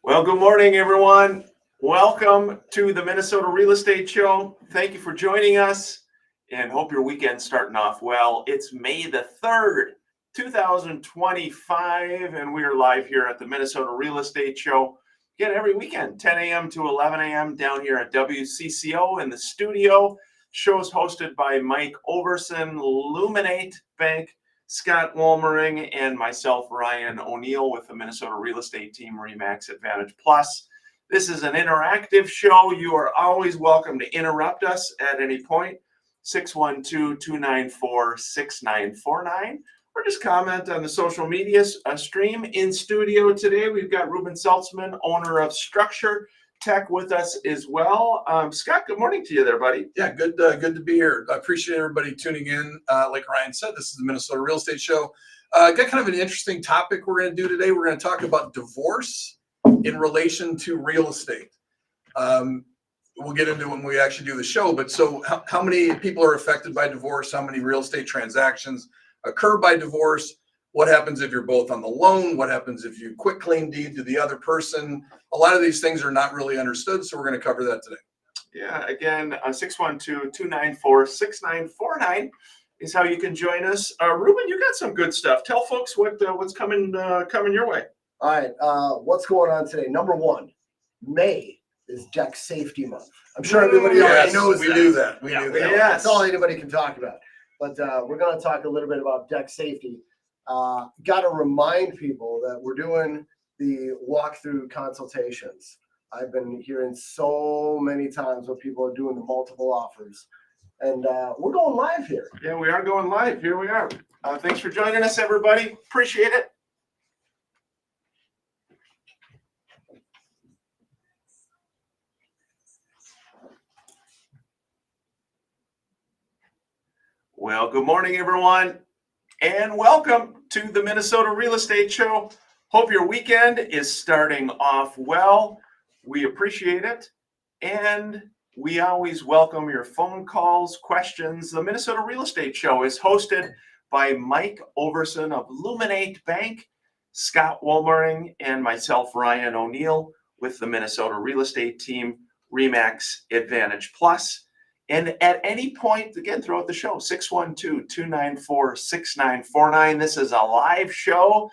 Well, good morning, everyone. Welcome to the Minnesota Real Estate Show. Thank you for joining us and hope your weekend's starting off well. It's May the 3rd, 2025, and we are live here at the Minnesota Real Estate Show. Again, every weekend, 10 a.m. to 11 a.m. down here at WCCO in the studio. Show is hosted by Mike Overson, Luminate Bank, Scott Wolmering, and myself, Ryan O'Neill, with the Minnesota Real Estate Team, RE/MAX Advantage Plus. This is an interactive show. You are always welcome to interrupt us at any point, 612-294-6949, or just comment on the social media stream. In studio today, we've got Ruben Seltzman, owner of Structure Tech, with us as well. Scott, good morning to you there, buddy. Yeah, good to be here. I appreciate everybody tuning in. Like Ryan said, this is the Minnesota Real Estate Show. Got kind of an interesting topic we're going to do today. We're going to talk about divorce in relation to real estate. We'll get into it when we actually do the show. But so how many people are affected by divorce? How many real estate transactions occur by divorce? What happens if you're both on the loan? What happens if you quit claim deed to the other person? A lot of these things are not really understood, so we're going to cover that today. Yeah, again, 612-294-6949 is how you can join us. Ruben, you got some good stuff. Tell folks what's coming your way. All right, what's going on today? Number one, May is Deck Safety Month. I'm sure everybody already knows we knew that. We knew that. Yes. That's all anybody can talk about. But we're going to talk a little bit about deck safety. Got to remind people that we're doing the walkthrough consultations. I've been hearing so many times where people are doing the multiple offers, and we're going live here. Yeah, we are going live. Here we are. Thanks for joining us, everybody. Appreciate it. Well, good morning, everyone, and welcome to the Minnesota Real Estate Show. Hope your weekend is starting off well. We appreciate it, and we always welcome your phone calls, questions. The Minnesota Real Estate Show is hosted by Mike Overson of Luminate Bank, Scott Wolmering, and myself, Ryan O'Neill, with the Minnesota Real Estate Team, RE/MAX Advantage Plus. And at any point, again, throughout the show, 612-294-6949. This is a live show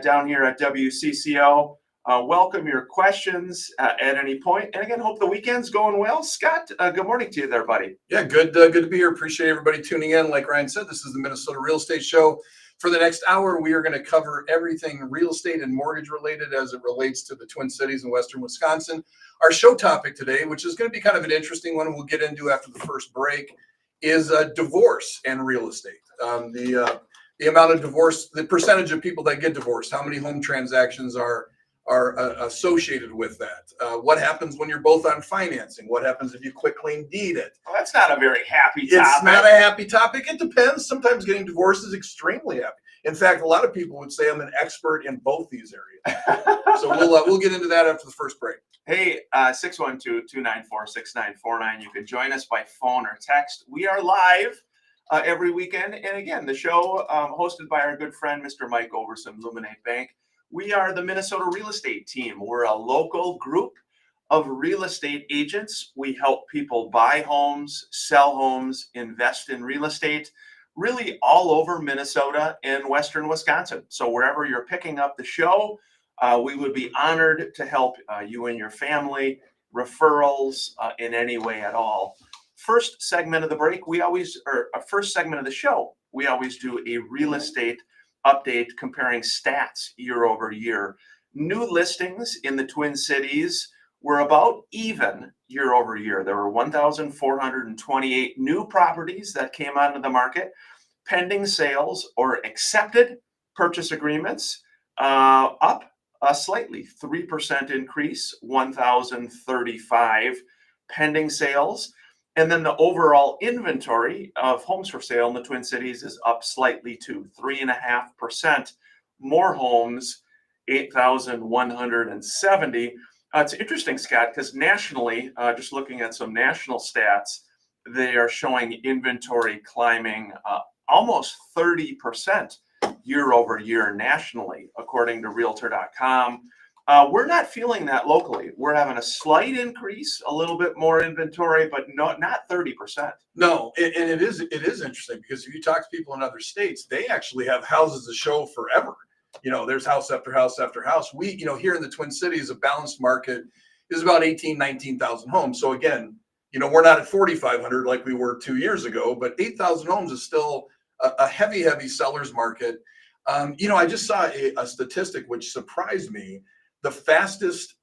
down here at WCCO. Welcome your questions at any point. And again, hope the weekend's going well. Scott, good morning to you there, buddy. Yeah, good to be here. Appreciate everybody tuning in. Like Ryan said, this is the Minnesota Real Estate Show. For the next hour, we are going to cover everything real estate and mortgage related as it relates to the Twin Cities in Western Wisconsin. Our show topic today, which is going to be kind of an interesting one, we'll get into after the first break, is divorce and real estate. The amount of divorce, the percentage of people that get divorced, how many home transactions are associated with that. What happens when you're both on financing? What happens if you quit claim deed it? Well, that's not a very happy topic. It's not a happy topic. It depends. Sometimes getting divorced is extremely happy. In fact, a lot of people would say I'm an expert in both these areas. So we'll get into that after the first break. Hey, 612-294-6949. You can join us by phone or text. We are live every weekend. And again, the show hosted by our good friend, Mr. Mike Overson, Luminate Bank. We are the Minnesota Real Estate Team. We're a local group of real estate agents. We help people buy homes, sell homes, invest in real estate, really all over Minnesota and Western Wisconsin. So wherever you're picking up the show, we would be honored to help you and your family, referrals in any way at all. First segment of the break, first segment of the show, we always do a real estate update comparing stats year over year. New listings in the Twin Cities were about even year over year. There were 1,428 new properties that came onto the market. Pending sales or accepted purchase agreements up slightly, 3% increase, 1,035 pending sales. And then the overall inventory of homes for sale in the Twin Cities is up slightly too, 3.5% more homes, 8,170. It's interesting, Scott, because nationally, just looking at some national stats, they are showing inventory climbing almost 30% year over year nationally, according to Realtor.com. We're not feeling that locally. We're having a slight increase, a little bit more inventory, but not 30%. No, and it is interesting because if you talk to people in other states, they actually have houses to show forever. There's house after house after house. We, here in the Twin Cities, a balanced market is about 19,000 homes. So again, we're not at 4,500 like we were 2 years ago, but 8,000 homes is still a heavy sellers market. I just saw a statistic which surprised me. The fastest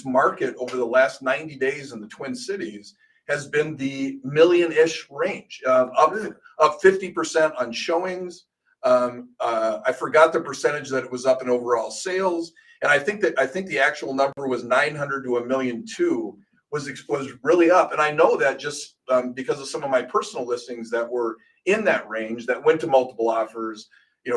market over the last 90 days in the Twin Cities has been the million-ish range, up 50% on showings. I forgot the percentage that it was up in overall sales, and I think the actual number was 900 to 1.2 million was really up. And I know that just because of some of my personal listings that were in that range that went to multiple offers.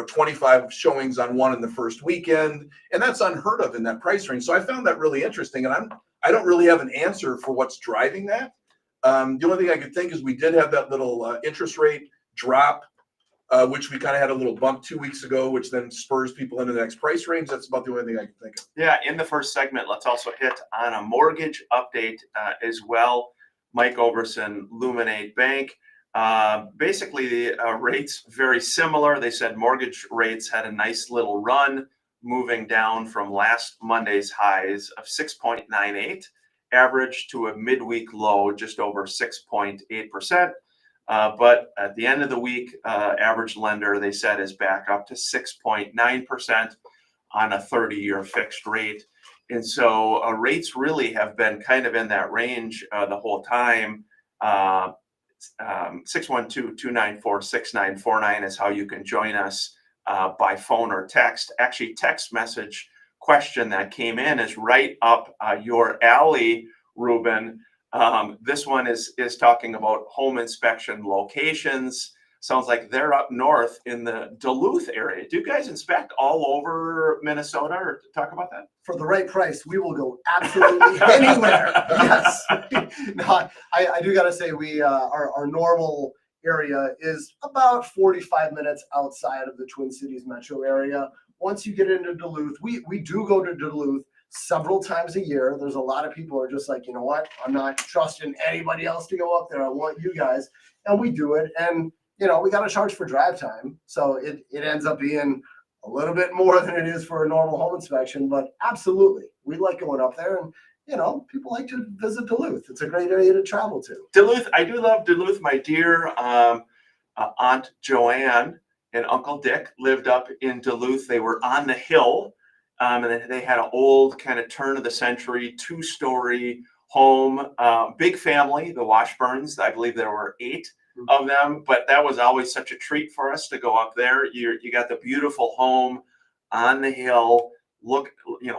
25 showings on one in the first weekend, and that's unheard of in that price range. So I found that really interesting, and I don't really have an answer for what's driving that. The only thing I could think is we did have that little interest rate drop, which we kind of had a little bump 2 weeks ago, which then spurs people into the next price range. That's about the only thing I can think of. Yeah, in the first segment, let's also hit on a mortgage update as well. Mike Overson, Luminate Bank. Basically, the rates very similar. They said mortgage rates had a nice little run, moving down from last Monday's highs of 6.98 average to a midweek low just over 6.8%. But at the end of the week, average lender, they said, is back up to 6.9% on a 30-year fixed rate. And so rates really have been kind of in that range the whole time. 612-294-6949 is how you can join us by phone or text. Actually, text message question that came in is right up your alley, Ruben. This one is talking about home inspection locations. Sounds like they're up north in the Duluth area. Do you guys inspect all over Minnesota, or talk about that? For the right price, we will go absolutely anywhere. Yes. No, I do got to say our normal area is about 45 minutes outside of the Twin Cities metro area. Once you get into Duluth, we do go to Duluth several times a year. There's a lot of people who are just like, you know what? I'm not trusting anybody else to go up there. I want you guys. And we do it. And we got to charge for drive time. So it ends up being a little bit more than it is for a normal home inspection, but absolutely. We like going up there, and, people like to visit Duluth. It's a great area to travel to. Duluth, I do love Duluth. My dear Aunt Joanne and Uncle Dick lived up in Duluth. They were on the hill, and they had an old kind of turn of the century, 2-story home, big family, the Washburns. I believe there were 8 of them, but that was always such a treat for us to go up there. You got the beautiful home on the hill,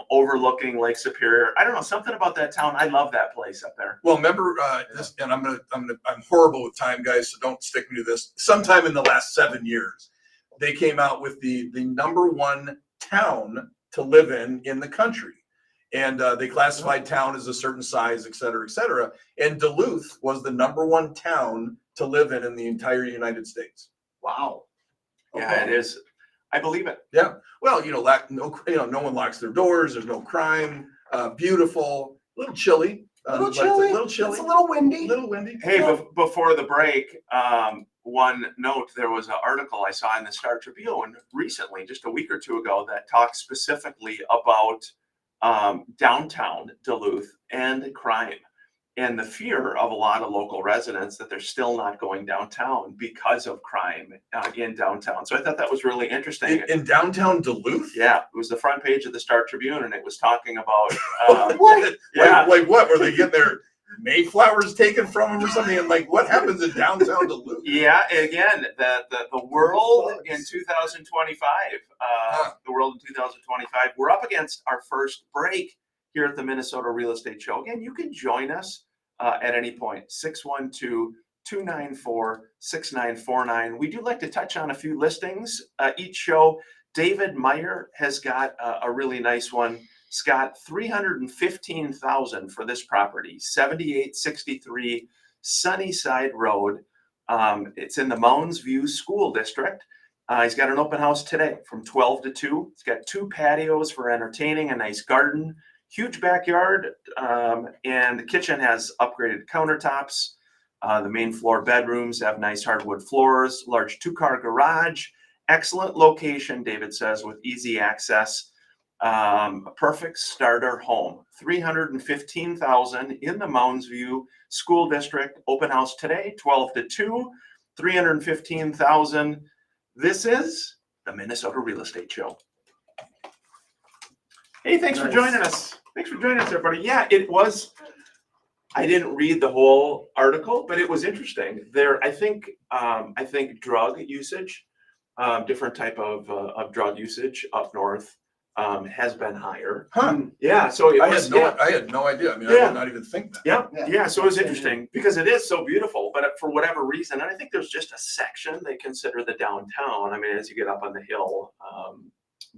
overlooking Lake Superior. I don't know, something about that town. I love that place up there. Well, remember this, and I'm horrible with time, guys, so don't stick me to this. Sometime in the last 7 years, they came out with the #1 town to live in the country. And they classified town as a certain size, et cetera, et cetera. And Duluth was the #1 town to live in the entire United States. Wow. Yeah, Okay. it is. I believe it. Yeah. Well, no one locks their doors. There's no crime. Beautiful. A little chilly. A little chilly. It's a little windy. Hey, before the break, one note, there was an article I saw in the Star Tribune recently, just a week or two ago, that talked specifically about downtown Duluth and crime, and the fear of a lot of local residents that they're still not going downtown because of crime in downtown. So I thought that was really interesting. In downtown Duluth? Yeah, it was the front page of the Star Tribune, and it was talking about what? Yeah. Like what? Were they getting their Mayflowers taken from them or something? And like, what happens in downtown Duluth? Yeah, again, the world in 2025, the world in 2025, we're up against our first break here at the Minnesota Real Estate Show. Again, you can join us at any point, 612-294-6949. We do like to touch on a few listings each show. David Meyer has got a really nice one. Scott, $315,000 for this property, 7863 Sunnyside Road. It's in the Mounds View School District. He's got an open house today from 12 to 2. He's got 2 patios for entertaining, a nice garden, huge backyard, and the kitchen has upgraded countertops. The main floor bedrooms have nice hardwood floors, large 2-car garage, excellent location, David says, with easy access. A perfect starter home. $315,000 in the Mounds View School District. Open house today, 12 to 2. $315,000. This is the Minnesota Real Estate Show. Hey, thanks for Nice. joining us. Thanks for joining us, everybody. Yeah, it was. I didn't read the whole article, but it was interesting. I think drug usage, different type of drug usage up north, has been higher. Huh. Yeah, so it I was. had no idea. I mean, I Yeah. did not even think that. Yeah. So it was interesting because it is so beautiful, but for whatever reason, and I think there's just a section they consider the downtown. I mean, as you get up on the hill.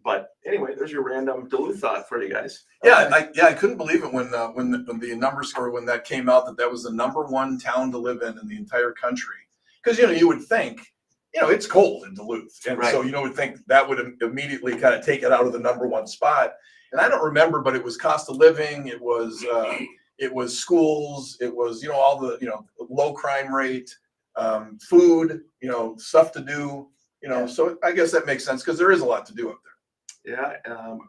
But anyway, there's your random Duluth thought for you guys. Yeah, I couldn't believe it when the numbers or when that came out that was the #1 town to live in the entire country. Because you would think it's cold in Duluth, and Right. so would think that would immediately kind of take it out of the #1 spot. And I don't remember, but it was cost of living, it was schools, it was all the low crime rate, food, stuff to do. So I guess that makes sense because there is a lot to do up there. Yeah,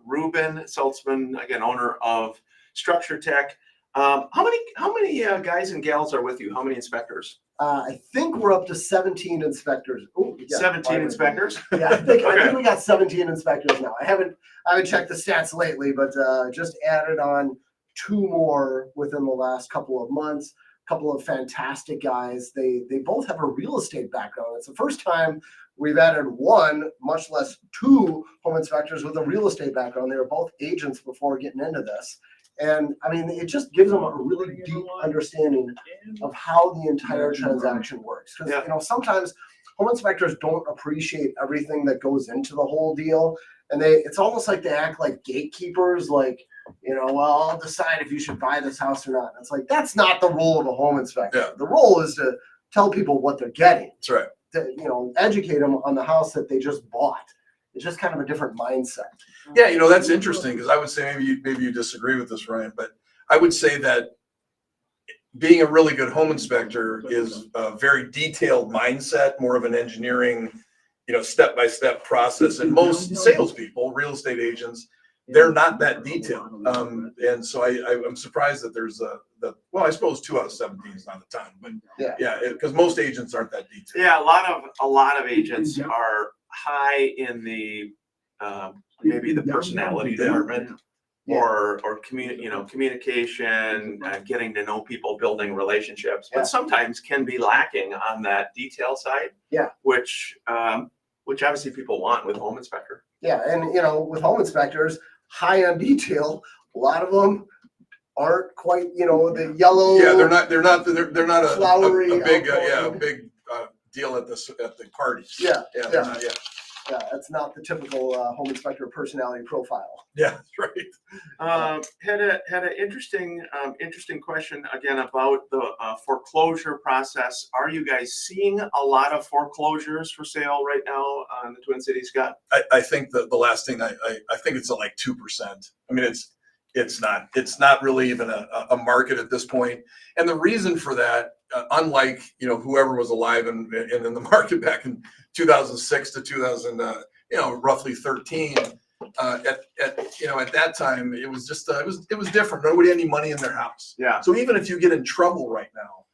Ruben Saltzman, again, owner of Structure Tech. How many guys and gals are with you? How many inspectors? I think we're up to 17 inspectors. Oh, yeah, 17 inspectors. Yeah, I think Okay. we got 17 inspectors now. I haven't checked the stats lately, but just added on 2 more within the last couple of months. Couple of fantastic guys. They both have a real estate background. It's the first time we've added 1, much less 2 home inspectors with a real estate background. They were both agents before getting into this. And I mean, it just gives them a really deep understanding of how the entire transaction works. Because Yeah. Sometimes home inspectors don't appreciate everything that goes into the whole deal, and it's almost like they act like gatekeepers. Like, well, I'll decide if you should buy this house or not. And it's like that's not the role of a home inspector. Yeah. The role is to tell people what they're getting. That's right. To educate them on the house that they just bought. It's just kind of a different mindset. Yeah, that's interesting because I would say maybe you disagree with this, Ryan, but I would say that being a really good home inspector is a very detailed mindset, more of an engineering, step-by-step process. And most salespeople, real estate agents, they're not that detailed. And so I'm surprised that there's I suppose 2 out of 17 is not a ton, but yeah, because most agents aren't that detailed. Yeah, a lot of agents are high in the maybe the personality department or communication, getting to know people, building relationships, but sometimes can be lacking on that detail side. Yeah. Which obviously people want with a home inspector. Yeah, and with home inspectors, high on detail, a lot of them aren't quite, the yellow. Yeah, they're not a flowery big outgoing. big deal at the parties. Yeah, they're not, Yeah, that's not the typical home inspector personality profile. yeah, that's right. Had an interesting question again about the foreclosure process. Are you guys seeing a lot of foreclosures for sale right now in the Twin Cities, Scott? I think the last thing I think it's like 2%. I mean, it's not really even a market at this point. And the reason for that, unlike whoever was alive and in the market back in 2006 to 2000, roughly 13. At that time, it was just it was different. Nobody had any money in their house. Yeah. So even if you get in trouble right now,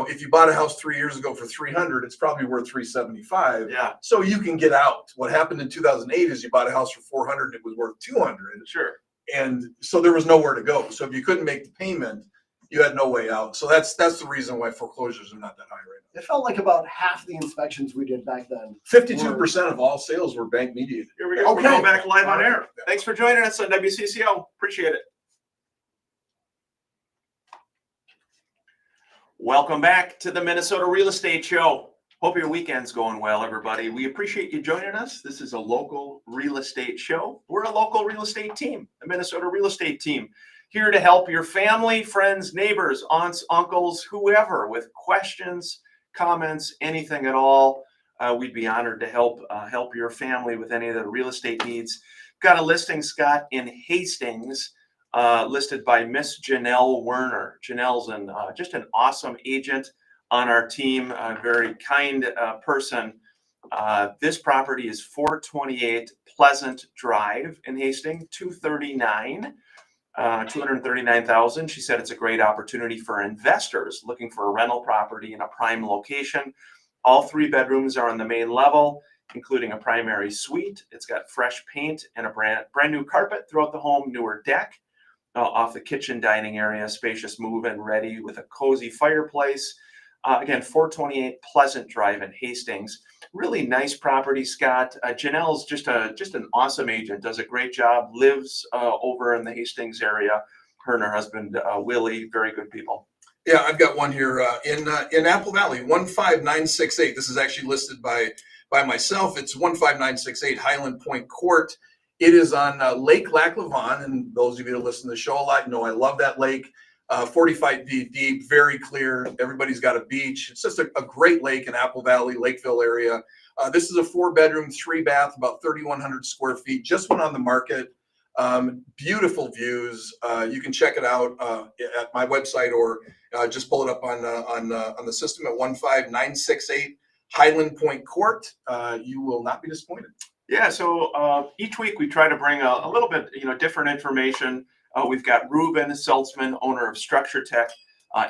if you bought a house 3 years ago for $300, it's probably worth $375. Yeah. So you can get out. What happened in 2008 is you bought a house for $400, it was worth $200. Sure. And so there was nowhere to go. So if you couldn't make the payment, you had no way out. So that's the reason why foreclosures are not that high right now. It felt like about half the inspections we did back then. 52% of all sales were bank mediated. Here we go. We're Okay. going back live on air. Yeah. Thanks for joining us on WCCO. Appreciate it. Welcome back to the Minnesota Real Estate Show. Hope your weekend's going well, everybody. We appreciate you joining us. This is a local real estate show. We're a local real estate team, the Minnesota Real Estate Team, here to help your family, friends, neighbors, aunts, uncles, whoever with questions, comments, anything at all. we'd be honored to help your family with any of the real estate needs. Got a listing, Scott, in Hastings, listed by Miss Janelle Werner. Janelle's just an awesome agent on our team, a very kind person. This property is 428 Pleasant Drive in Hastings, 239,000. She said it's a great opportunity for investors looking for a rental property in a prime location. All 3 bedrooms are on the main level, including a primary suite. It's got fresh paint and a brand new carpet throughout the home, newer deck off the kitchen dining area, spacious move-in ready with a cozy fireplace. Again, 428 Pleasant Drive in Hastings. Really nice property, Scott. Janelle's just an awesome agent, does a great job, lives over in the Hastings area. Her and her husband, Willie, very good people. Yeah, I've got one here in Apple Valley, 15968. This is actually listed by myself. It's 15968 Highland Point Court. It is on Lake Laclevon, and those of you that listen to the show a lot know I love that lake. 45 feet deep, very clear. Everybody's got a beach. It's just a great lake in Apple Valley, Lakeville area. This is a 4-bedroom, 3-bath, about 3,100 square feet. Just went on the market. Beautiful views. You can check it out at my website, or just pull it up on the system at 15968 Highland Point Court. You will not be disappointed. Yeah, so each week we try to bring a little bit, different information. We've got Ruben Seltzman, owner of Structure Tech,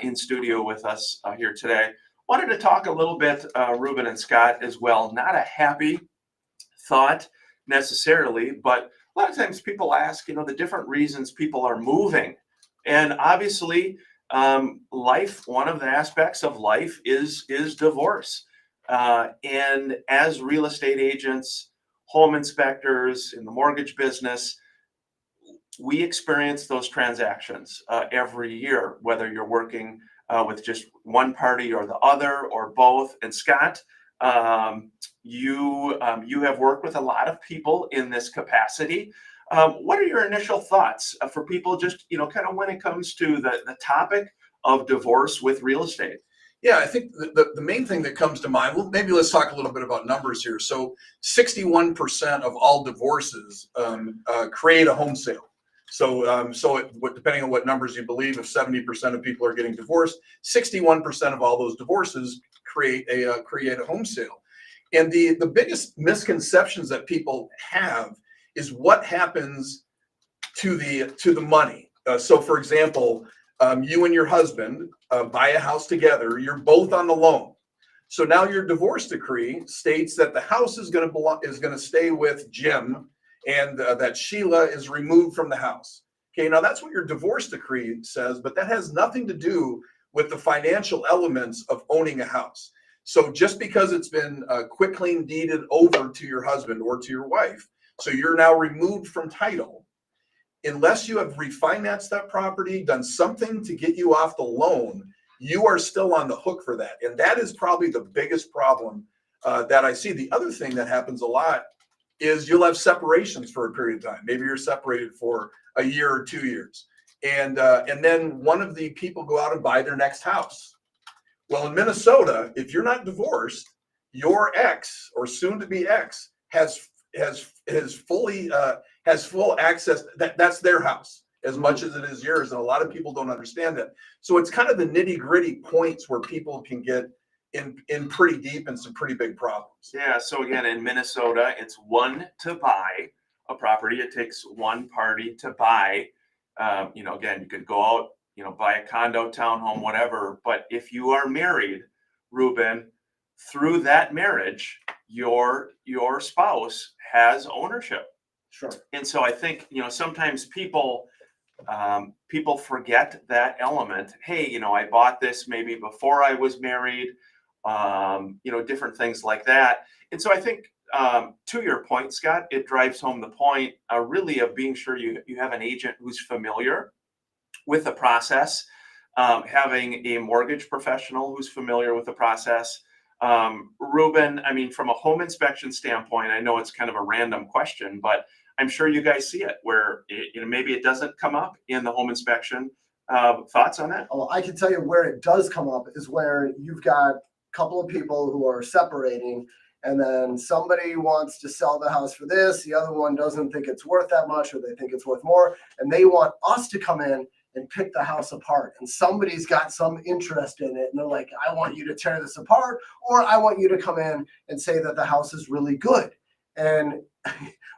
in studio with us here today. Wanted to talk a little bit, Ruben and Scott, as well. Not a happy thought necessarily, but a lot of times people ask, the different reasons people are moving. And obviously, life, one of the aspects of life is divorce. And as real estate agents, home inspectors in the mortgage business, we experience those transactions every year, whether you're working with just one party or the other or both. And Scott, you have worked with a lot of people in this capacity. What are your initial thoughts for people just, kind of when it comes to the topic of divorce with real estate? Yeah, I think the main thing that comes to mind, well, maybe let's talk a little bit about numbers here. So 61% of all divorces create a home sale. So depending on what numbers you believe, if 70% of people are getting divorced, 61% of all those divorces create a home sale. And the biggest misconceptions that people have is what happens to the money. So for example, you and your husband buy a house together, you're both on the loan. So now your divorce decree states that the house is going to stay with Jim, and that Sheila is removed from the house. Okay, now that's what your divorce decree says, but that has nothing to do with the financial elements of owning a house. So just because it's been quitclaim deeded over to your husband or to your wife, so you're now removed from title, unless you have refinanced that property, done something to get you off the loan, you are still on the hook for that. And that is probably the biggest problem that I see. The other thing that happens a lot is you'll have separations for a period of time. Maybe you're separated for a year or 2 years. And then one of the people go out and buy their next house. Well, in Minnesota, if you're not divorced, your ex or soon to be ex has full access. That's their house as much as it is yours. And a lot of people don't understand that. So it's kind of the nitty gritty points where people can get in pretty deep and some pretty big problems. Yeah. So again, in Minnesota, it's one to buy a property. It takes one party to buy. Again, you could go out, buy a condo, townhome, whatever. But if you are married, Ruben, through that marriage, your spouse has ownership. Sure. And so I think, sometimes people forget that element. Hey, I bought this maybe before I was married, different things like that. And so I think, to your point, Scott, it drives home the point really of being sure you have an agent who's familiar with the process, having a mortgage professional who's familiar with the process. Ruben, from a home inspection standpoint, I know it's kind of a random question, but I'm sure you guys see it where maybe it doesn't come up in the home inspection. Thoughts on that? Oh, I can tell you where it does come up is where you've got a couple of people who are separating, And then somebody wants to sell the house for this, the other one doesn't think it's worth that much, or they think it's worth more, and they want us to come in and pick the house apart. And somebody's got some interest in it, and they're like, I want you to tear this apart, or I want you to come in and say that the house is really good. And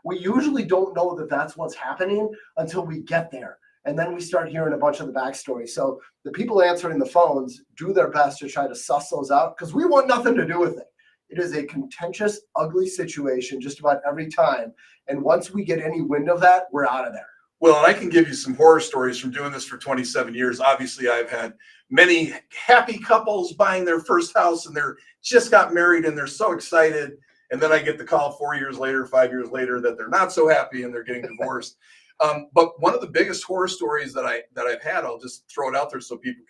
we usually don't know that that's what's happening until we get there. And then we start hearing a bunch of the backstory. So the people answering the phones do their best to try to suss those out, because we want nothing to do with it. It is a contentious, ugly situation just about every time. And once we get any wind of that, we're out of there. Well, and I can give you some horror stories from doing this for 27 years. Obviously, I've had many happy couples buying their first house, and they're just got married and they're so excited. And then I get the call 4 years later, 5 years later, that they're not so happy and they're getting divorced. But one of the biggest horror stories that I've had, I'll just throw it out there so people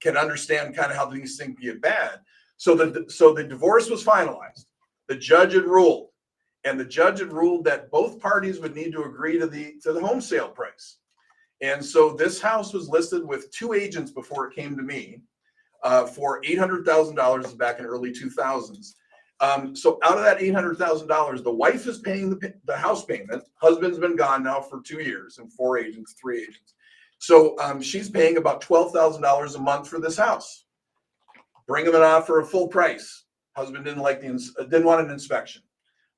can understand kind of how these things get bad. So the divorce was finalized. The judge had ruled. And the judge had ruled that both parties would need to agree to the home sale price. And so this house was listed with 2 agents before it came to me for $800,000 back in early 2000s. So out of that $800,000, the wife is paying the house payment. Husband's been gone now for 2 years and 3 agents. So she's paying about $12,000 a month for this house. Bring him an offer of full price. Husband didn't want an inspection.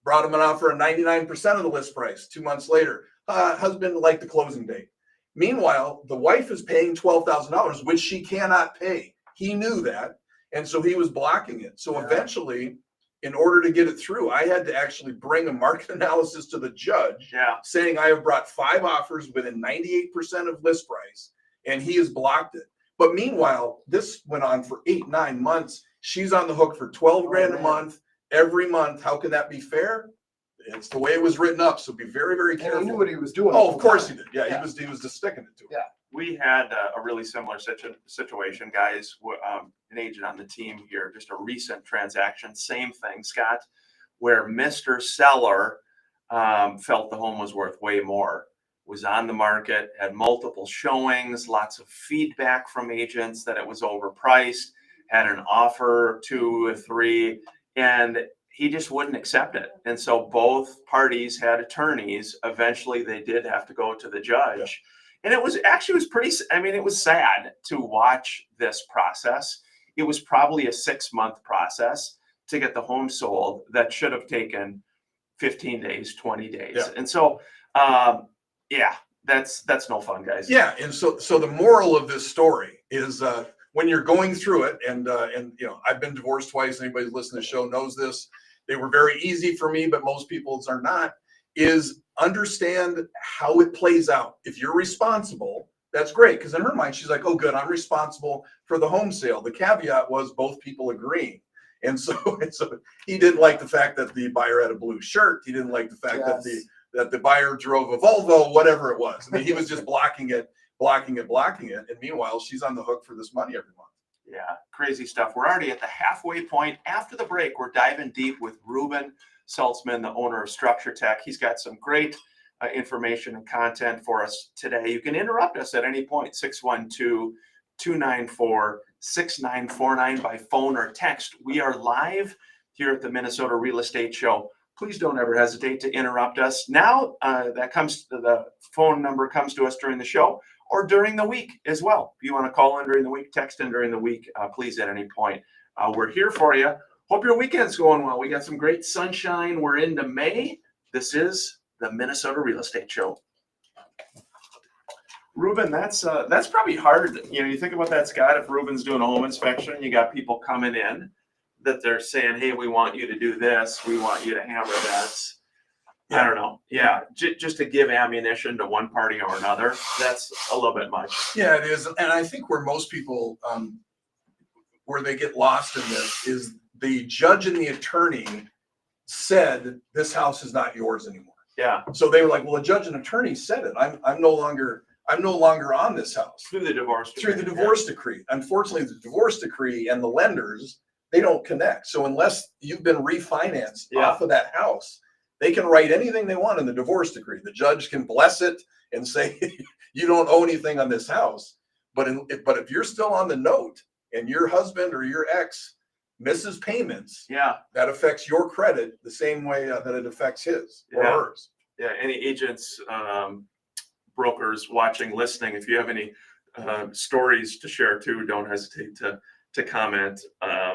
Brought him an offer of 99% of the list price. 2 months later, husband liked the closing date. Meanwhile, the wife is paying $12,000, which she cannot pay. He knew that, and so he was blocking it. So eventually, in order to get it through, I had to actually bring a market analysis to the judge, saying I have brought 5 offers within 98% of list price, and he has blocked it. But meanwhile, this went on for 8-9 months. She's on the hook for 12 grand a month. Every month. How can that be fair? It's the way it was written up. So be very, very careful. He knew what he was doing. Oh, of course he did. Yeah, he was just sticking it to it. Yeah. We had a really similar situation, guys. An agent on the team here, just a recent transaction, same thing, Scott, where Mr. Seller felt the home was worth way more, was on the market, had multiple showings, lots of feedback from agents that it was overpriced, had an offer 2 or 3, and he just wouldn't accept it. And so both parties had attorneys. Eventually they did have to go to the judge. And it was pretty, it was sad to watch this process. It was probably a 6-month process to get the home sold that should have taken 15 days, 20 days. Yeah. And so, that's no fun, guys. Yeah. And so the moral of this story is, when you're going through it, and I've been divorced twice. Anybody who's listening to the show knows this. They were very easy for me, but most people's are not. Is understand how it plays out. If you're responsible, that's great. Because in her mind, she's like, "Oh, good, I'm responsible for the home sale." The caveat was both people agreeing, and so he didn't like the fact that the buyer had a blue shirt. He didn't like the fact that the buyer drove a Volvo, whatever it was. He was just blocking it. And meanwhile, she's on the hook for this money every month. Yeah, crazy stuff. We're already at the halfway point. After the break, we're diving deep with Ruben Saltzman, the owner of Structure Tech. He's got some great information and content for us today. You can interrupt us at any point, 612-294-6949 by phone or text. We are live here at the Minnesota Real Estate Show. Please don't ever hesitate to interrupt us. Now the phone number comes to us during the show or during the week as well. If you want to call in during the week, text in during the week, please at any point. We're here for you. Hope your weekend's going well. We got some great sunshine. We're into May. This is the Minnesota Real Estate Show. Ruben, that's probably hard. You think about that, Scott. If Ruben's doing a home inspection, you got people coming in that they're saying, "Hey, we want you to do this. We want you to hammer that." I don't know. Yeah, just to give ammunition to one party or another, that's a little bit much. Yeah, it is. And I think where most people, where they get lost in this is the judge and the attorney said, this house is not yours anymore. Yeah. So they were like, well, the judge and attorney said it. I'm no longer on this house. Through the divorce decree. Unfortunately, the divorce decree and the lenders, they don't connect. So unless you've been refinanced off of that house, they can write anything they want in the divorce decree. The judge can bless it and say, you don't owe anything on this house. But if you're still on the note and your husband or your ex misses payments, Yeah. that affects your credit the same way that it affects his or Yeah. hers. Yeah. Any agents, brokers watching, listening, if you have any stories to share too, don't hesitate to comment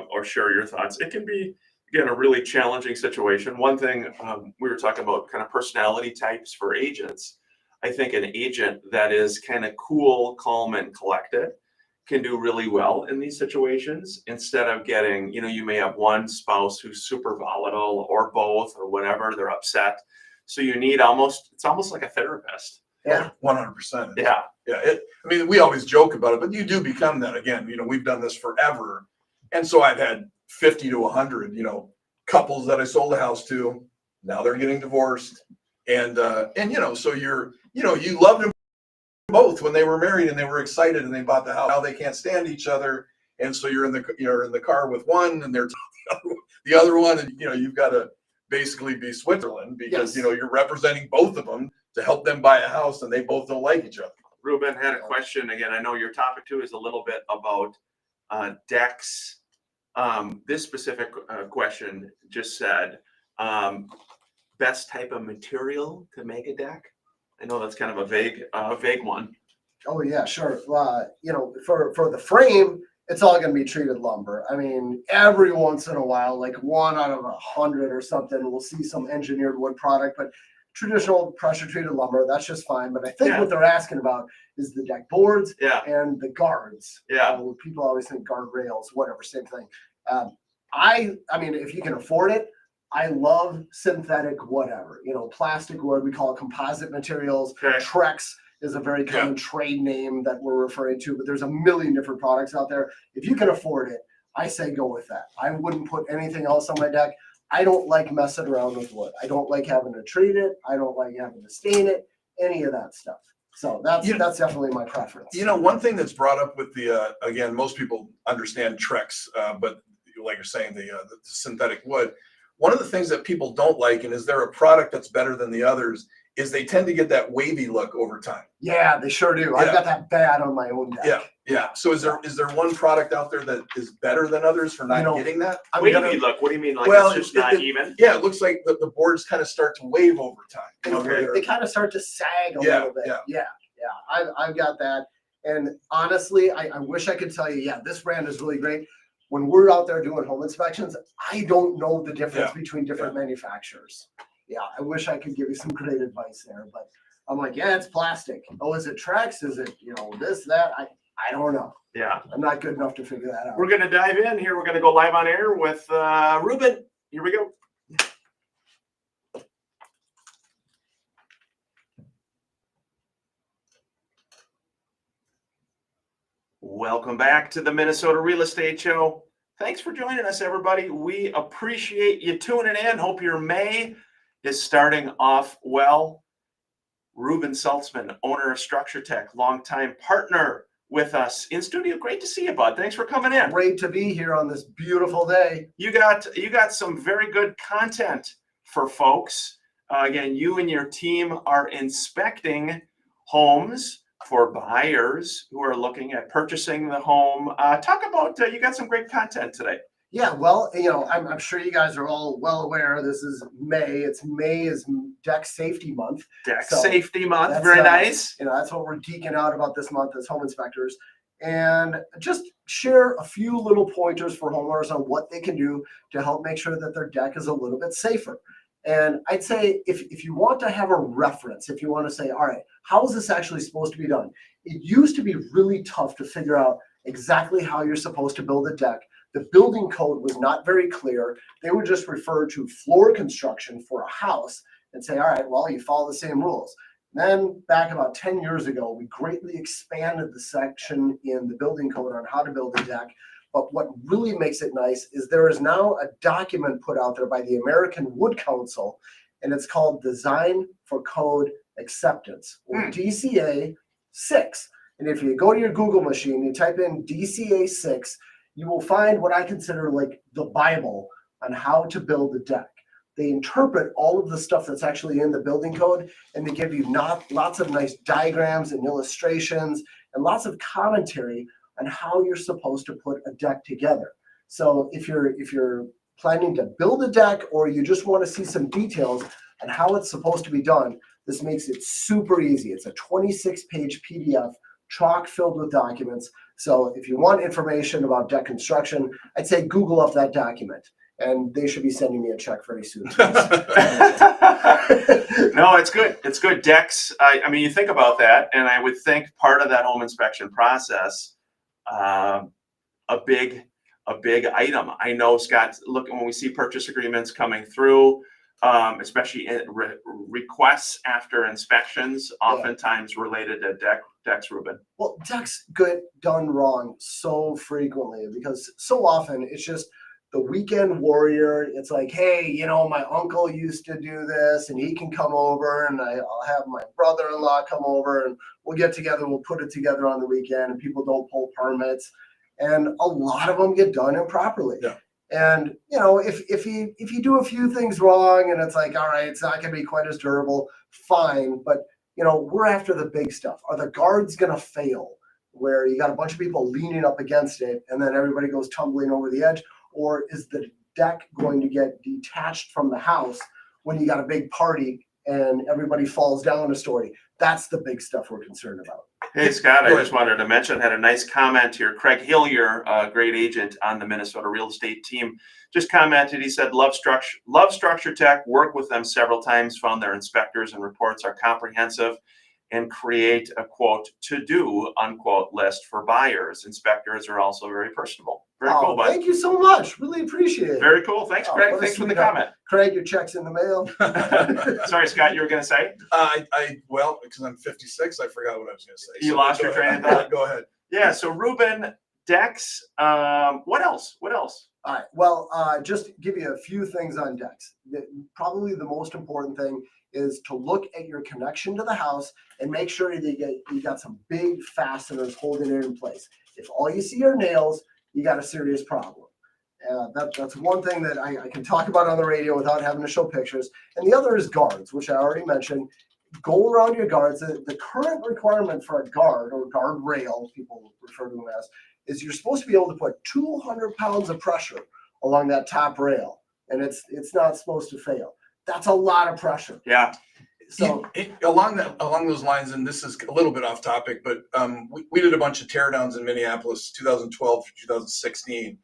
or share your thoughts. It can be, again, a really challenging situation. One thing we were talking about kind of personality types for agents. I think an agent that is kind of cool, calm, and collected can do really well in these situations instead of getting, you may have one spouse who's super volatile or both or whatever, they're upset. So you need it's almost like a therapist. Yeah. 100%. Yeah. Yeah. I mean, we always joke about it, but you do become that again. We've done this forever. And so I've had 50 to 100, couples that I sold a house to. Now they're getting divorced. And so you loved them both when they were married and they were excited and they bought the house. Now they can't stand each other. And so you're in the car with one and they're the other one. And, you've got to basically be Switzerland because, Yes. You're representing both of them to help them buy a house and they both don't like each other. Ruben had a question. Again, I know your topic too is a little bit about decks. This specific question just said, best type of material to make a deck. I know that's kind of a vague one. Oh yeah, sure. For the frame, it's all going to be treated lumber. I mean, every once in a while, like 1 out of 100 or something, we'll see some engineered wood product, but traditional pressure treated lumber, that's just fine. But I think what they're asking about is the deck boards and the guards. Yeah. People always think guardrails, whatever, same thing. I mean, if you can afford it, I love synthetic whatever, plastic wood, we call it composite materials. Okay. Trex is a very common trade name that we're referring to, but there's a million different products out there. If you can afford it, I say go with that. I wouldn't put anything else on my deck. I don't like messing around with wood. I don't like having to treat it. I don't like having to stain it, any of that stuff. So that's definitely my preference. One thing that's brought up with the, again, most people understand Trex, but like you're saying, the synthetic wood. One of the things that people don't like, and is there a product that's better than the others, is they tend to get that wavy look over time. Yeah, they sure do. I've got that bad on my own deck. Yeah. So is there one product out there that is better than others for not getting that? Wavy look. What do you mean? Like it's just not even? Yeah, it looks like the boards kind of start to wave over time. Okay. They kind of start to sag a little bit. Yeah. I've got that. And honestly, I wish I could tell you, this brand is really great. When we're out there doing home inspections, I don't know the difference between different manufacturers. Yeah, I wish I could give you some great advice there, but I'm like, it's plastic. Oh, is it Trex? Is it, this, that? I don't know. Yeah. I'm not good enough to figure that out. We're going to dive in here. We're going to go live on air with Ruben. Here we go. Welcome back to the Minnesota Real Estate Show. Thanks for joining us, everybody. We appreciate you tuning in. Hope your May is starting off well. Ruben Saltzman, owner of Structure Tech, longtime partner with us in studio. Great to see you, bud. Thanks for coming in. Great to be here on this beautiful day. You got some very good content for folks. Again, you and your team are inspecting homes for buyers who are looking at purchasing the home. Talk about, you got some great content today. Yeah, well, I'm sure you guys are all well aware this is May. May is Deck Safety Month. Deck Safety Month, very nice. That's what we're geeking out about this month as home inspectors. And just share a few little pointers for homeowners on what they can do to help make sure that their deck is a little bit safer. And I'd say if you want to have a reference, if you want to say, all right, how is this actually supposed to be done? It used to be really tough to figure out exactly how you're supposed to build a deck. The building code was not very clear. They would just refer to floor construction for a house and say, all right, well, you follow the same rules. Then back about 10 years ago, we greatly expanded the section in the building code on how to build a deck. But what really makes it nice is there is now a document put out there by the American Wood Council, and it's called Design for Code Acceptance, or DCA 6. And if you go to your Google machine, you type in DCA 6, you will find what I consider like the Bible on how to build a deck. They interpret all of the stuff that's actually in the building code, and they give you lots of nice diagrams and illustrations and lots of commentary on how you're supposed to put a deck together. So if you're planning to build a deck or you just want to see some details on how it's supposed to be done, this makes it super easy. It's a 26-page PDF, chock filled with documents. So if you want information about deck construction, I'd say Google up that document, and they should be sending me a check very soon. No, it's good. It's good. Decks. I mean, you think about that, and I would think part of that home inspection process, a big item. I know, Scott, look, when we see purchase agreements coming through, especially in requests after inspections, oftentimes related to decks, Ruben. Well, decks get done wrong so frequently because so often it's just the weekend warrior. It's like, hey, you know, my uncle used to do this and he can come over, and I'll have my brother-in-law come over and we'll get together, we'll put it together on the weekend, and people don't pull permits. And a lot of them get done improperly. Yeah. And, you know, if you do a few things wrong and it's like, all right, it's not going to be quite as durable, fine. But, you know, we're after the big stuff. Are the guards going to fail where you got a bunch of people leaning up against it and then everybody goes tumbling over the edge? Or is the deck going to get detached from the house when you got a big party and everybody falls down a story? That's the big stuff we're concerned about. Hey, Scott, I just wanted to mention, had a nice comment here. Craig Hillier, a great agent on the Minnesota real estate team, just commented. He said, love Structure Tech, work with them several times, found their inspectors and reports are comprehensive and create a quote to do unquote list for buyers. Inspectors are also very personable. Very cool, bud. Thank you so much. Really appreciate it. Very cool. Thanks, Craig. Thanks for the comment. Craig, your check's in the mail. Sorry, Scott, you were going to say? Well, because I'm 56, I forgot what I was going to say. You lost your train of thought? Go ahead. Yeah, so Ruben, decks, what else? What else? All right. Well, just give you a few things on decks. Probably the most important thing is to look at your connection to the house and make sure that you got some big fasteners holding it in place. If all you see are nails, you got a serious problem. That's one thing that I can talk about on the radio without having to show pictures. And the other is guards, which I already mentioned. Go around your guards. The current requirement for a guard, or guard rail, people refer to them as, is you're supposed to be able to put 200 pounds of pressure along that top rail, and it's not supposed to fail. That's a lot of pressure. Yeah. So along those lines, and this is a little bit off topic, but we did a bunch of teardowns in Minneapolis, 2012 through 2016,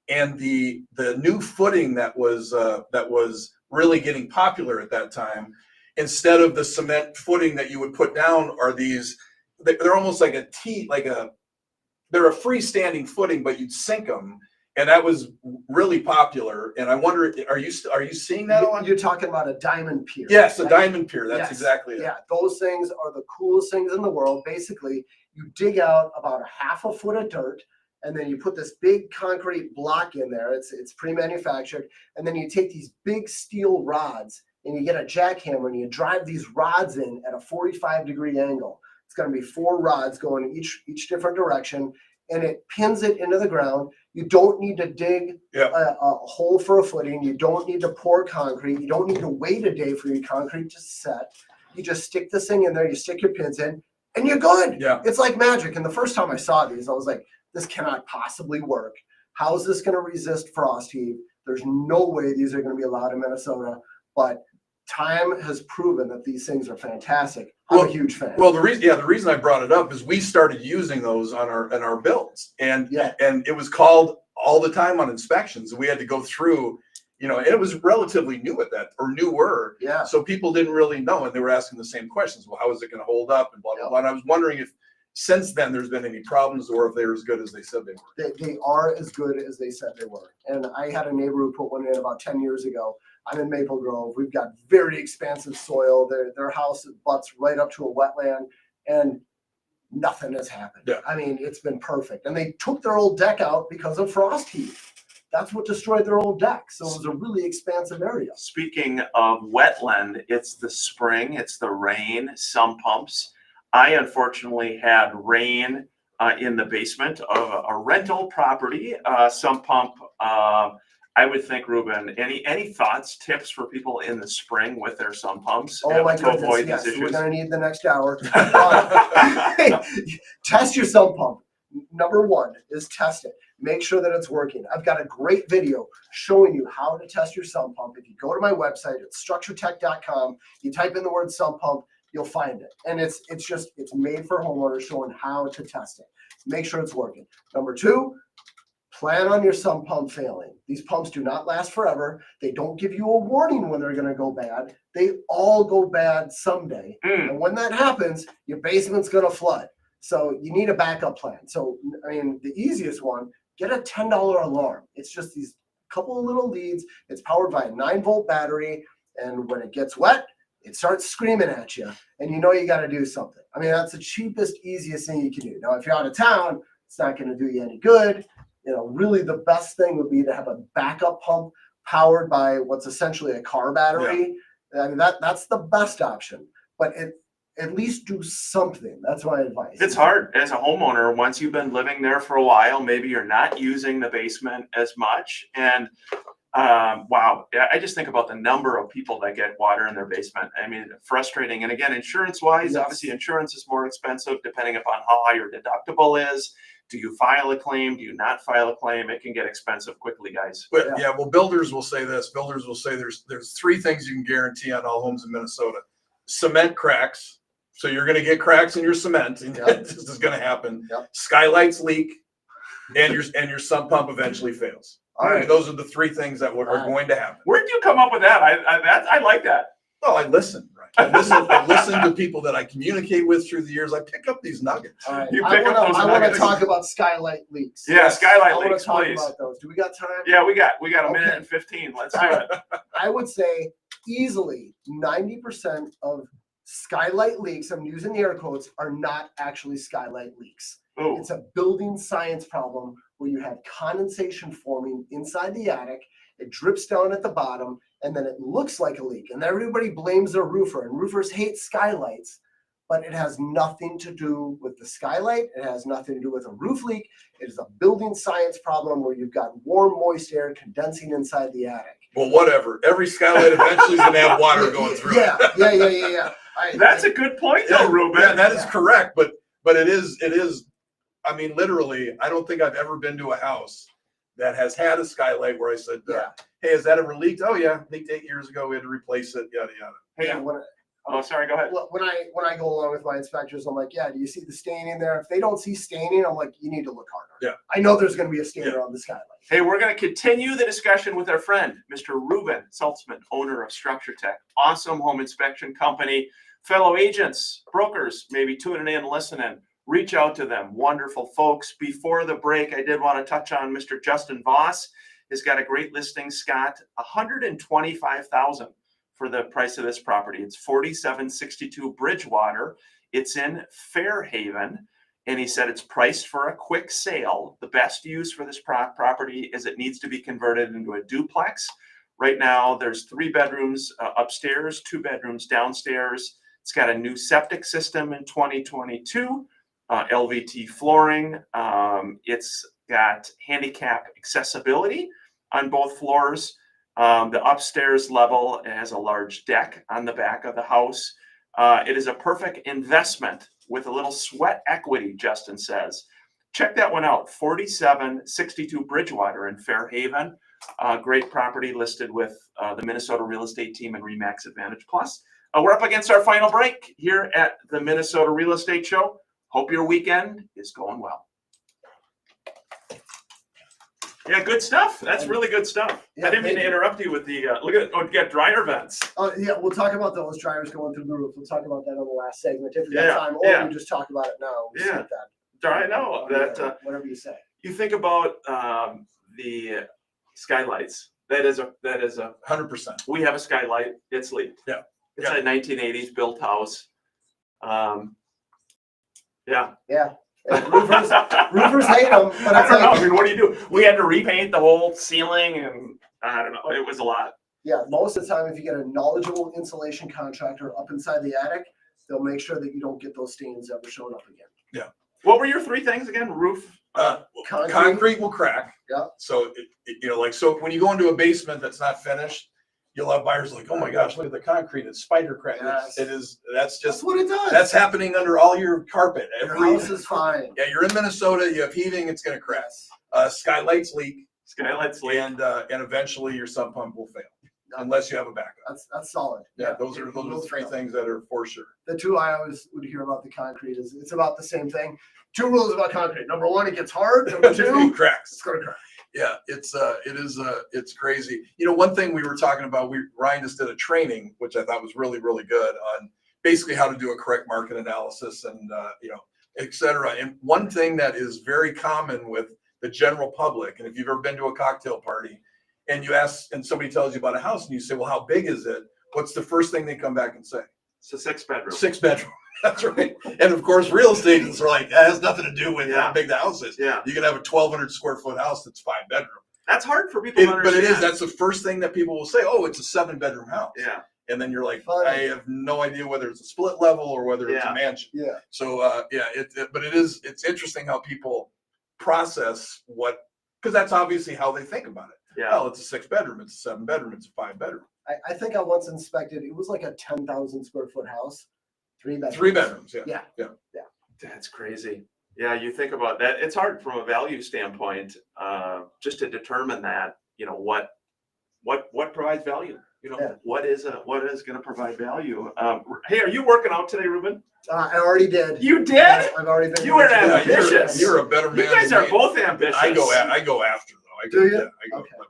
and the new footing that was really getting popular at that time, instead of the cement footing that you would put down, are these? They're almost like they're a freestanding footing, but you'd sink them. And that was really popular. And I wonder, are you seeing that a lot? you're talking about a diamond pier. Yes, a right? diamond pier. That's Yes. exactly it. Yeah, those things are the coolest things in the world. Basically, you dig out about a half a foot of dirt, and then you put this big concrete block in there. It's pre-manufactured, and then you take these big steel rods and you get a jackhammer and you drive these rods in at a 45-degree angle. It's going to be 4 rods going each different direction, and it pins it into the ground. You don't need to dig a hole for a footing. You don't need to pour concrete. You don't need to wait a day for your concrete to set. You just stick this thing in there, you stick your pins in, and you're good. Yeah. It's like magic. And the first time I saw these, I was like, this cannot possibly work. How is this going to resist frost heave? There's no way these are going to be allowed in Minnesota. But time has proven that these things are fantastic. I'm a huge fan. Well, the reason I brought it up is we started using those on our builds, and it was called all the time on inspections. We had to go through, and it was relatively new at that, or newer. Yeah. So people didn't really know, and they were asking the same questions. Well, how is it going to hold up, and blah blah blah. And I was wondering if since then there's been any problems, or if they're as good as they said they were. They are as good as they said they were. And I had a neighbor who put one in about 10 years ago. I'm in Maple Grove. We've got very expansive soil. Their house butts right up to a wetland, and nothing has happened. Yeah. I mean, it's been perfect. And they took their old deck out because of frost heave. That's what destroyed their old deck. So it was a really expansive area. Speaking of wetland, it's the spring, it's the rain, sump pumps. I unfortunately had rain in the basement of a rental property, sump pump. I would think, Ruben, any thoughts, tips for people in the spring with their sump pumps? Oh my to goodness, avoid yes. these We're issues? going to need the next hour. Test your sump pump. Number one is test it. Make sure that it's working. I've got a great video showing you how to test your sump pump. If you go to my website, it's structuretech.com. You type in the word sump pump, you'll find it. And it's made for homeowners, showing how to test it. Make sure it's working. Number 2, plan on your sump pump failing. These pumps do not last forever. They don't give you a warning when they're going to go bad. They all go bad someday. And when that happens, your basement's going to flood. So you need a backup plan. So, I mean, the easiest one, get a $10 alarm. It's just these couple of little leads. It's powered by a 9-volt battery. And when it gets wet, it starts screaming at you. And you know you got to do something. I mean, that's the cheapest, easiest thing you can do. Now, if you're out of town, it's not going to do you any good. You know, really the best thing would be to have a backup pump powered by what's essentially a car battery. I mean, that's the best option. But at least do something. That's my advice. It's hard as a homeowner. Once you've been living there for a while, maybe you're not using the basement as much. And wow, I just think about the number of people that get water in their basement. I mean, frustrating. And again, insurance-wise, obviously insurance is more expensive depending upon how high your deductible is. Do you file a claim? Do you not file a claim? It can get expensive quickly, guys. But well, builders will say this. Builders will say there's 3 things you can guarantee on all homes in Minnesota. Cement cracks. So you're going to get cracks in your cement, and this is going to happen. Skylights leak, and your sump pump eventually fails. All right, those are the 3 things that are going to happen. Where did you come up with that? I like that. Well, I listen. Right? I listen to people that I communicate with through the years. I pick up these nuggets. All right. You pick up those I want to nuggets. talk about skylight leaks. Yeah, skylight I want leaks, to talk please. about those. Do we got time? Yeah, we got a minute Okay. and 15. Let's do it. I would say easily 90% of skylight leaks, I'm using the air quotes, are not actually skylight leaks. Oh, It's a building science problem where you have condensation forming inside the attic. It drips down at the bottom, and then it looks like a leak. And everybody blames their roofer, and roofers hate skylights, but it has nothing to do with the skylight. It has nothing to do with a roof leak. It is a building science problem where you've got warm, moist air condensing inside the attic. Well, whatever. Every skylight eventually is going to have water going through it. Yeah. that's a good point, though, Ruben. Yeah, that is correct. But it is. I mean, literally, I don't think I've ever been to a house that has had a skylight where I said, "Hey, has that ever leaked?" "Oh yeah, leaked 8 years ago. We had to replace it." Yada yada. Hey, sorry, go ahead. When I go along with my inspectors, I'm like, do you see the stain in there? If they don't see staining, I'm like, you need to look harder. Yeah. I know there's going to be a stain on the skylight. Hey, we're going to continue the discussion with our friend, Mr. Ruben Saltzman, owner of Structure Tech. Awesome home inspection company. Fellow agents, brokers, maybe tuning in, listening. Reach out to them. Wonderful folks. Before the break, I did want to touch on Mr. Justin Voss. He's got a great listing, Scott. $125,000 for the price of this property. It's 4762 Bridgewater. It's in Fairhaven. And he said it's priced for a quick sale. The best use for this property is it needs to be converted into a duplex. Right now, there's 3 bedrooms upstairs, 2 bedrooms downstairs. It's got a new septic system in 2022, LVT flooring. It's got handicap accessibility on both floors. The upstairs level has a large deck on the back of the house. It is a perfect investment with a little sweat equity, Justin says. Check that one out, 4762 Bridgewater in Fairhaven. Great property listed with the Minnesota Real Estate Team and RE/MAX Advantage Plus. We're up against our final break here at the Minnesota Real Estate Show. Hope your weekend is going well. Yeah, good stuff. That's really good stuff. Yeah, I didn't mean to interrupt you with the, look at, we got dryer vents. Yeah, we'll talk about those dryers going through the roof. We'll talk about that on the last segment if we Yeah, got time, or we just talk about it now. We'll skip that. I know that, Whatever you say. you think about the skylights. That is a 100%. we have a skylight. It's leaked. Yeah. It's a 1980s built house. Yeah. And roofers hate them, but I it's don't know. like, I mean, what do you do? We had to repaint the whole ceiling, and I don't know. It was a lot. yeah, most of the time, if you get a knowledgeable insulation contractor up inside the attic, they'll make sure that you don't get those stains ever showing up again. What were your 3 things again? Roof. Concrete will crack. Yeah. So so when you go into a basement that's not finished, you'll have buyers like, "Oh my gosh, look at the concrete, it's spider crack." Yes. That's That's just what it does. that's happening under all your carpet. Your house is fine. Yeah, you're in Minnesota, you have heating, it's gonna crack. Skylights leak, Skylights leak. and eventually your sump pump will fail unless you have a backup. That's solid. Yeah, those are It the will three fail. things that are for sure. The two I always would hear about the concrete is it's about the same thing. Two rules about concrete. Number one, it gets hard. Number two, It cracks. it's gonna crack. Yeah, it's crazy. You know, one thing we were talking about, Ryan just did a training, which I thought was really, really good on basically how to do a correct market analysis and, et cetera. And one thing that is very common with the general public, and if you've ever been to a cocktail party and you ask, and somebody tells you about a house and you say, well, how big is it? What's the first thing they come back and say? It's a 6-bedroom. 6 bedroom. That's right. And of course, real estate agents are like, that has nothing to do with Yeah. how big the house is. Yeah, You can have a 1,200 square foot house that's 5 bedroom. that's hard for people to But understand. it is. That's the first thing that people will say. Oh, it's a 7 bedroom house. Yeah, And then you're like, Funny. I have no idea whether it's a split level or whether it's Yeah. a mansion. Yeah. So but it's interesting how people process because that's obviously how they think about it. yeah. Well, it's a 6 bedroom, it's a 7 bedroom, it's a 5 bedroom. I think I once inspected. It was like a 10,000 square foot house, 3 bedrooms. 3 bedrooms, yeah. Yeah. That's crazy. Yeah, you think about that. It's hard from a value standpoint, just to determine that, what provides value. Yeah. What is going to provide value? Hey, are you working out today, Ruben? I already did. You did? I've already been. You were Yeah, ambitious. you're a better man. You guys than are me. both ambitious. I go after though. Do you? Yeah, I go Okay. 11:30.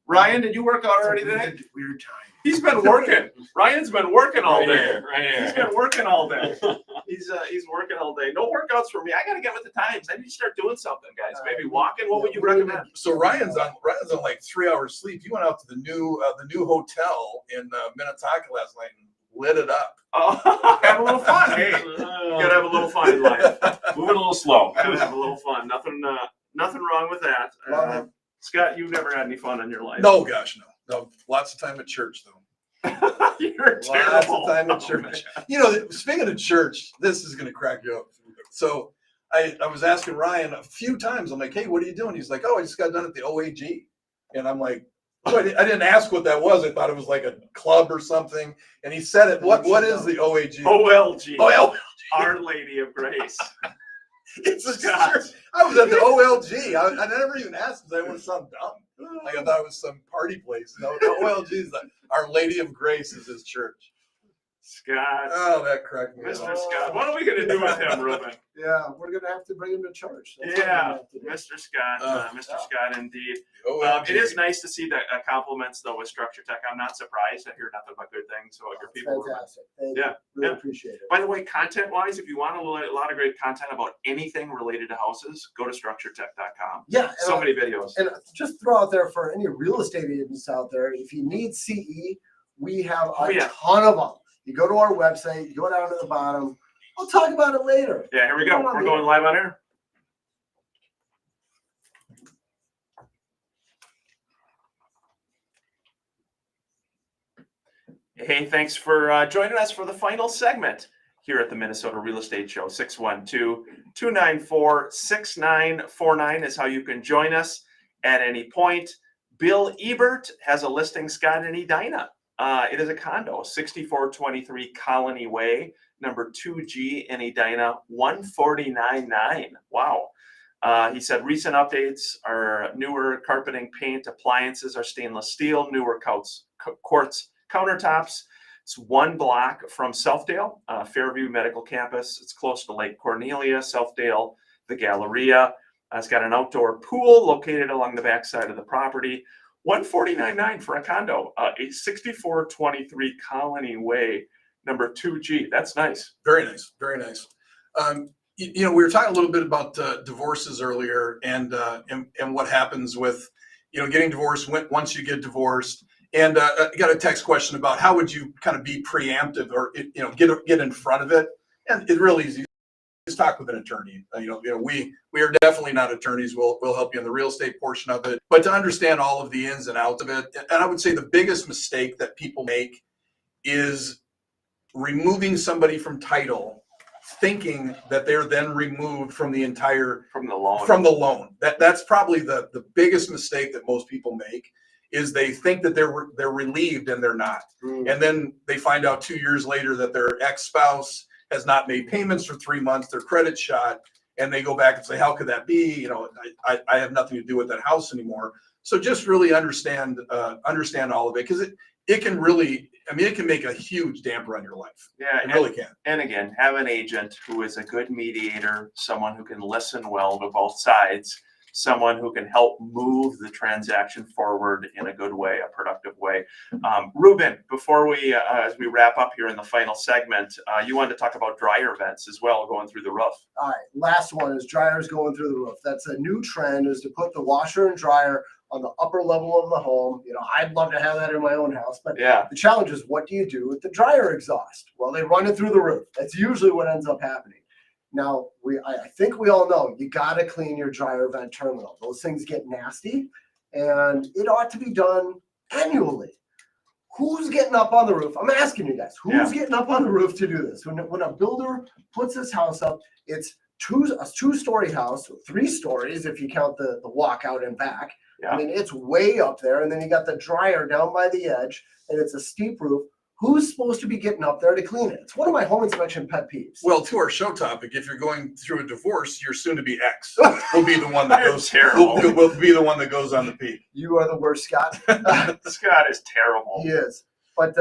Ryan, did you work out already It's a today? weird time. He's been working. Ryan's been working all Right day. here, right He's here. been working all day. He's working all day. No workouts for me. I got to get with the times. I need to start doing something, guys. Maybe walking. What would you recommend? So Ryan's on like 3 hours sleep. You went out to the new hotel in Minnetonka last night and lit it up. Oh, have a little fun. Hey, you gotta have a little fun in life. Moving a little slow. Gotta have a little fun. Nothing wrong with that. Love it. Scott, you've never had any fun in your life. No, gosh, no. Lots of time at church though. You're Lots terrible. of time at Oh, church. man. You know, speaking of church, this is going to crack you up. So I was asking Ryan a few times. I'm like, hey, what are you doing? He's like, oh, I just got done at the OAG. And I'm like, oh, I didn't ask what that was. I thought it was like a club or something. And he said it. What is the OAG? OLG. OLG. Our Lady of Grace. It's a Scott. church. I was at the OLG. I never even asked because I didn't want to sound dumb. Like I thought it was some party place. No, the OLG is Our Lady of Grace is his church. Scott. Oh, that cracked me Mr. up. Scott. What are we gonna do with him, Ruben? Yeah, we're gonna have to bring him to church. That's what we're Yeah, gonna have to do. Mr. Scott. Mr. Scott, indeed. The OLG. It is nice to see the compliments though with Structure Tech. I'm not surprised. I hear nothing but good things. So your people were. Fantastic. Thank Yeah, you. Really yeah. appreciate it. By the way, content-wise, if you want a lot of great content about anything related to houses, go to structuretech.com. Yeah. and So many videos. And just throw out there for any real estate agents out there, if you need CE, we have Oh, a yeah. ton of them. You go to our website, you go down to the bottom. I'll talk about it later. Yeah, here we go. Come on, We're man. going live on air. Hey, thanks for joining us for the final segment here at the Minnesota Real Estate Show. 612-294-6949 is how you can join us at any point. Bill Ebert has a listing, Scott, in Edina. It is a condo, 6423 Colony Way, number 2G in Edina, 149.9. Wow. He said recent updates are newer carpeting, paint, appliances are stainless steel, newer quartz countertops. It's 1 block from Southdale, Fairview Medical Campus. It's close to Lake Cornelia, Southdale, the Galleria. It's got an outdoor pool located along the backside of the property. 149.9 for a condo, a 6423 Colony Way, number 2G. That's nice. Very nice, very nice. We were talking a little bit about divorces earlier, and what happens with, getting divorced once you get divorced. And I got a text question about how would you kind of be preemptive or get in front of it. And it really is. Just talk with an attorney. We are definitely not attorneys. We'll help you in the real estate portion of it, but to understand all of the ins and outs of it. And I would say the biggest mistake that people make is removing somebody from title, thinking that they're then removed from the entire From the loan. from the loan. That's probably the biggest mistake that most people make. Is they think that they're relieved and they're not, and then they find out 2 years later that their ex-spouse has not made payments for 3 months, their credit shot, and they go back and say, how could that be? You know, I have nothing to do with that house anymore. So just really understand all of it, because it can really, I mean, it can make a huge damper on your life. Yeah, It really can. and again, have an agent who is a good mediator, someone who can listen well to both sides, someone who can help move the transaction forward in a good way, a productive way. Ruben, before we, as we wrap up here in the final segment, you wanted to talk about dryer vents as well, going through the roof. All right, last one is dryers going through the roof. That's a new trend, is to put the washer and dryer on the upper level of the home. You know, I'd love to have that in my own house, but Yeah, the challenge is, what do you do with the dryer exhaust? Well, they run it through the roof. That's usually what ends up happening. Now, I think we all know you got to clean your dryer vent terminal. Those things get nasty, and it ought to be done annually. Who's getting up on the roof? I'm asking you guys, who's getting up on the roof to do this? When a builder puts his house up, it's a two-story house, 3 stories if you count the walkout and back. Yeah. I mean, it's way up there, and then you got the dryer down by the edge, and it's a steep roof. Who's supposed to be getting up there to clean it? It's one of my home inspection pet peeves. Well, to our show topic, if you're going through a divorce, your soon-to-be ex will be the one that goes terrible. will be the one that goes on the peak. You are the worst, Scott. Scott is terrible. He is. But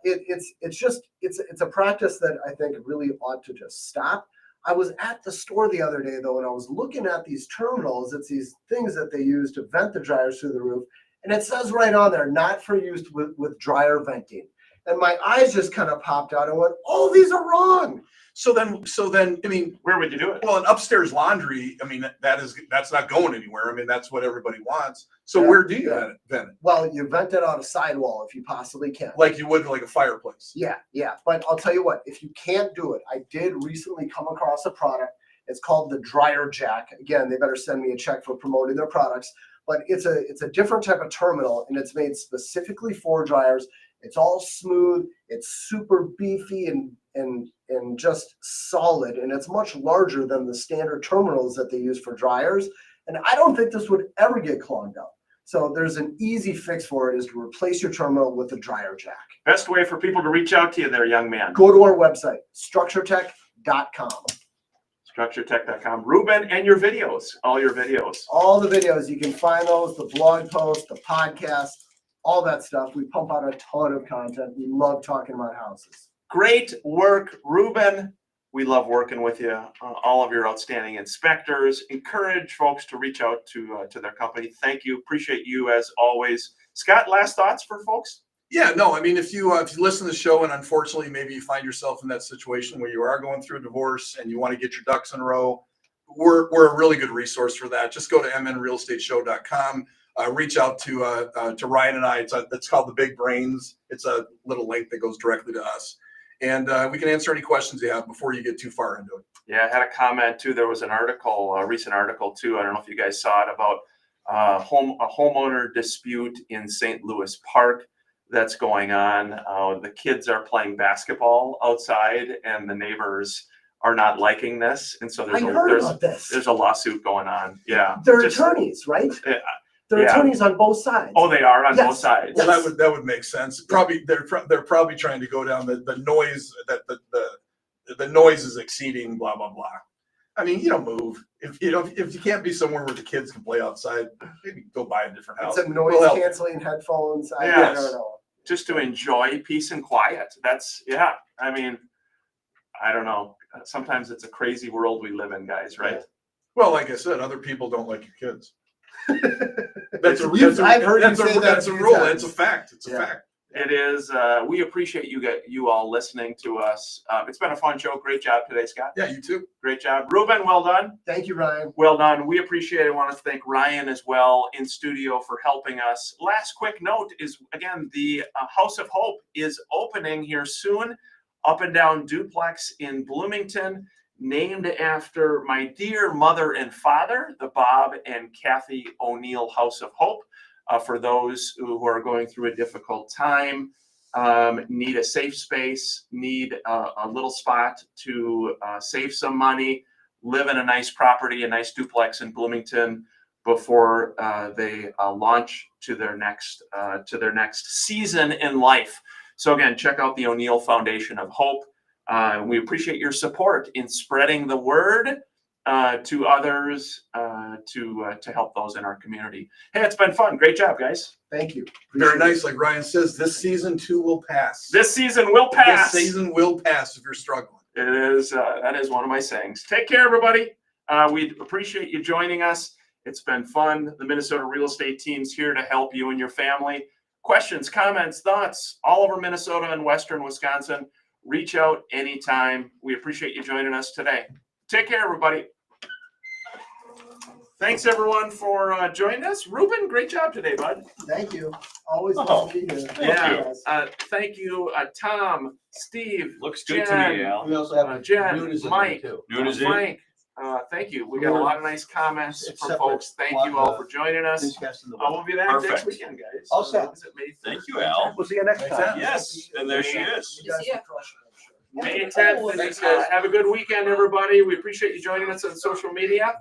it's a practice that I think really ought to just stop. I was at the store the other day, though, and I was looking at these terminals. It's these things that they use to vent the dryers through the roof. And it says right on there, not for use with dryer venting. And my eyes just kind of popped out and went, oh, these are wrong. So then, I mean, Where would you do it? well, an upstairs laundry, I mean, that's not going anywhere. I mean, that's what everybody wants. So Yeah, where do you yeah. vent it? Well, you vent it on a sidewall if you possibly can. Like you would like a fireplace. Yeah. But I'll tell you what, if you can't do it, I did recently come across a product. It's called the Dryer Jack. Again, they better send me a check for promoting their products. But it's a different type of terminal, and it's made specifically for dryers. It's all smooth. It's super beefy and just solid, and it's much larger than the standard terminals that they use for dryers. And I don't think this would ever get clogged up. So there's an easy fix for it, is to replace your terminal with a Dryer Jack. Best way for people to reach out to you there, young man. Go to our website, structuretech.com. StructureTech.com. Ruben, and your videos, all your videos. All the videos, you can find those, the blog posts, the podcast, all that stuff. We pump out a ton of content. We love talking about houses. Great work, Ruben. We love working with you. All of your outstanding inspectors. Encourage folks to reach out to their company. Thank you. Appreciate you as always. Scott, last thoughts for folks? Yeah, no, I mean, if you listen to the show and unfortunately maybe you find yourself in that situation where you are going through a divorce and you want to get your ducks in a row, we're a really good resource for that. Just go to mnrealestateshow.com. Reach out to Ryan and I. It's called the Big Brains. It's a little link that goes directly to us, and we can answer any questions you have before you get too far into it. Yeah, I had a comment too. There was an article, a recent article too. I don't know if you guys saw it, about a homeowner dispute in St. Louis Park that's going on. The kids are playing basketball outside, and the neighbors are not liking this, and so I heard about this. there's a lawsuit going on. Yeah, They're just- attorneys, right? Yeah. They're Yeah. attorneys on both sides. Oh, they are on Yes. both sides. Well, that would make sense. Probably they're probably trying to go down the noise that the noise is exceeding blah blah blah. I mean, move. If you can't be somewhere where the kids can play outside, maybe go buy a different house. It's a We'll noise help. canceling headphones. I Yes. don't know. Just to enjoy peace and quiet. Yeah. I mean, I don't know. Sometimes it's a crazy world we live in, guys, right? Well, like I said, other people don't like your kids. I've heard you say that That's a a few rule. times. It's a fact. It's a Yeah. fact. It is. We appreciate you all listening to us. It's been a fun show. Great job today, Scott. Yeah, you too. Great job. Ruben, well done. Thank you, Ryan. Well done. We appreciate it. I want to thank Ryan as well in studio for helping us. Last quick note is, again, the House of Hope is opening here soon. Up and Down Duplex in Bloomington, named after my dear mother and father, the Bob and Kathy O'Neill House of Hope. For those who are going through a difficult time, need a safe space, need a little spot to save some money, live in a nice property, a nice duplex in Bloomington before they launch to their next season in life. So again, check out the O'Neill Foundation of Hope. We appreciate your support in spreading the word to others to help those in our community. Hey, it's been fun. Great job, guys. Thank you. Very Appreciate nice. Like Ryan says, this season too will pass. This season will pass. This season will pass if you're struggling. It is. That is one of my sayings. Take care, everybody. We appreciate you joining us. It's been fun. The Minnesota Real Estate Team's here to help you and your family. Questions, comments, thoughts, all over Minnesota and Western Wisconsin. Reach out anytime. We appreciate you joining us today. Take care, everybody. Thanks, everyone, for joining us. Ruben, great job today, bud. Thank you. Always Oh, love to be here. Yeah. Thank you, Tom, Steve, Looks good to Jen, me, Al. We also have Jen, Nunes in there Mike, too. Nunes in? Frank. Thank you. We got a lot of nice comments It's from separate. folks. Thank you all for joining us. Newscast in the We'll be back next Perfect. weekend, guys. All set. Is it May 3rd? Thank you, Al. We'll see you next Thanks, time. Al. Yes, and there she is. You guys are crushing it, I'm sure. May 10th. Thanks, guys. Have a good weekend, everybody. We appreciate you joining us on social media.